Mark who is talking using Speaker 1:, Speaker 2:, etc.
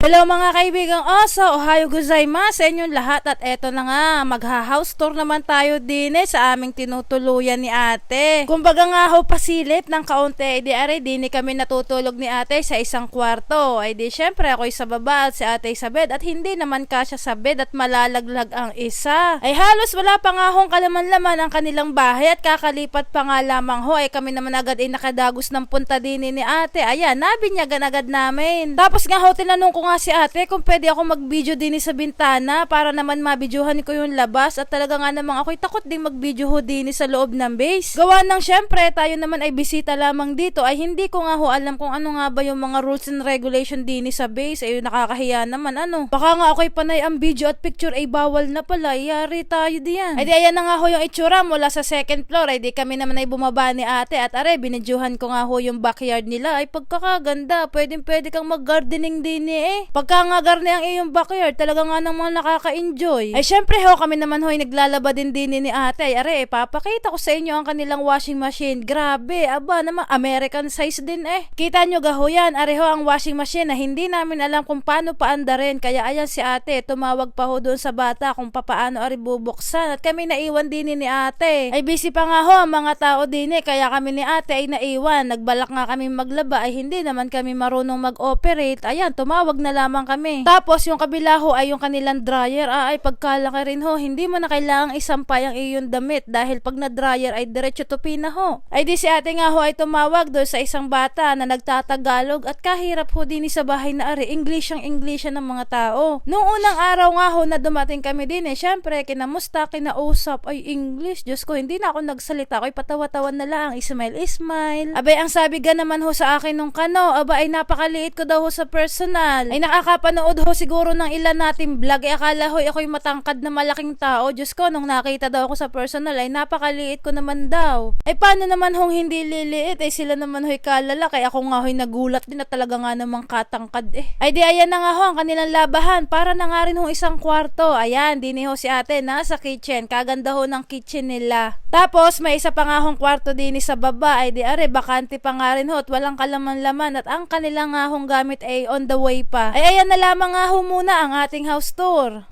Speaker 1: Hello mga kaibigang oso, ohayo gozaimasu sa inyong lahat at eto na nga, magha-house tour naman tayo din sa aming tinutuluyan ni ate. Kumbaga nga ho pasilip ng kaunti, di are din kami natutulog ni ate sa isang kwarto. Ay di syempre ako'y sa baba at si ate sa bed at hindi naman kasya sa bed at malalaglag ang isa. Ay halos wala pa nga hong kalaman-laman ang kanilang bahay at kakalipat pa nga lamang ho ay kami naman agad ay nakadagos ng punta din ni ate. Ayan, nabinyagan agad namin. Tapos nga ho tinanong ko nga si ate kung pwede ako mag-video din sa bintana para naman mabidyohan ko yung labas at talaga nga namang ako'y takot din mag-video ho din sa loob ng base. Gawa ng syempre tayo naman ay bisita lamang dito ay hindi ko nga ho alam kung ano nga ba yung mga rules and regulation din sa base. Ay nakakahiya naman ano. Baka nga ako'y panay ang video at picture ay bawal na pala. Yari tayo diyan. Ay di ayan na nga ho yung itsura mula sa second floor. Ay di kami naman ay bumaba ni ate at are binidyohan ko nga ho yung backyard nila. Ay pagkakaganda. Pwede kang mag-gardening din Pagka nga garni ang iyong backyard, talaga nga naman nakaka-enjoy. Ay syempre ho, kami naman ho ay naglalaba din ni ate. Ay are, papakita ko sa inyo ang kanilang washing machine. Grabe, aba naman, American size din Kita nyo gaho yan, are ho ang washing machine na hindi namin alam kung paano paandarin. Kaya ayan si ate, tumawag pa ho doon sa bata kung papaano ari bubuksan. At kami naiwan din ni ate. Ay busy pa nga ho ang mga tao din kaya kami ni ate ay naiwan. Nagbalak nga kami maglaba, ay hindi naman kami marunong mag-operate. Ayan, tumawag na lamang kami. Tapos yung kabila ho ay yung kanilang dryer. Ay pagkalaki rin ho, hindi mo na kailangang isampay ang iyong damit dahil pag na-dryer ay diretso tupi na ho. Ay di si ate nga ho ay tumawag doon sa isang bata na nagtatagalog at kahirap ho din sa bahay na ari. English ng mga tao. Noong unang araw nga ho na dumating kami din syempre kinamusta, kinausap ay English. Diyos ko, hindi na ako nagsalita. Ako'y patawa-tawan na lang. Smile. Abay ang sabi ga naman ho sa akin nung kano, aba ay napakaliit ko daw ho sa personal. Ay nakakapanood ho siguro ng ilan nating vlog. Ay akala ho ako'y matangkad na malaking tao. Diyos ko, nung nakita daw ako sa personal ay napakaliit ko naman daw. Ay paano naman hong hindi liliit? Ay sila naman ho'y kalala. Kaya ako nga ho'y nagulat din na talaga nga namang katangkad Ay di ayan na nga ho ang kanilang labahan. Para na nga rin ho isang kwarto. Ayan, dini ho si ate nasa kitchen. Kaganda ho ng kitchen nila. Tapos may isa pa nga hong kwarto din sa baba. Ay di are, bakante pa nga rin ho at walang kalaman-laman. At ang kanilang nga hong gamit ay on the way pa. Ay ayan na lamang nga ho muna ang ating house tour.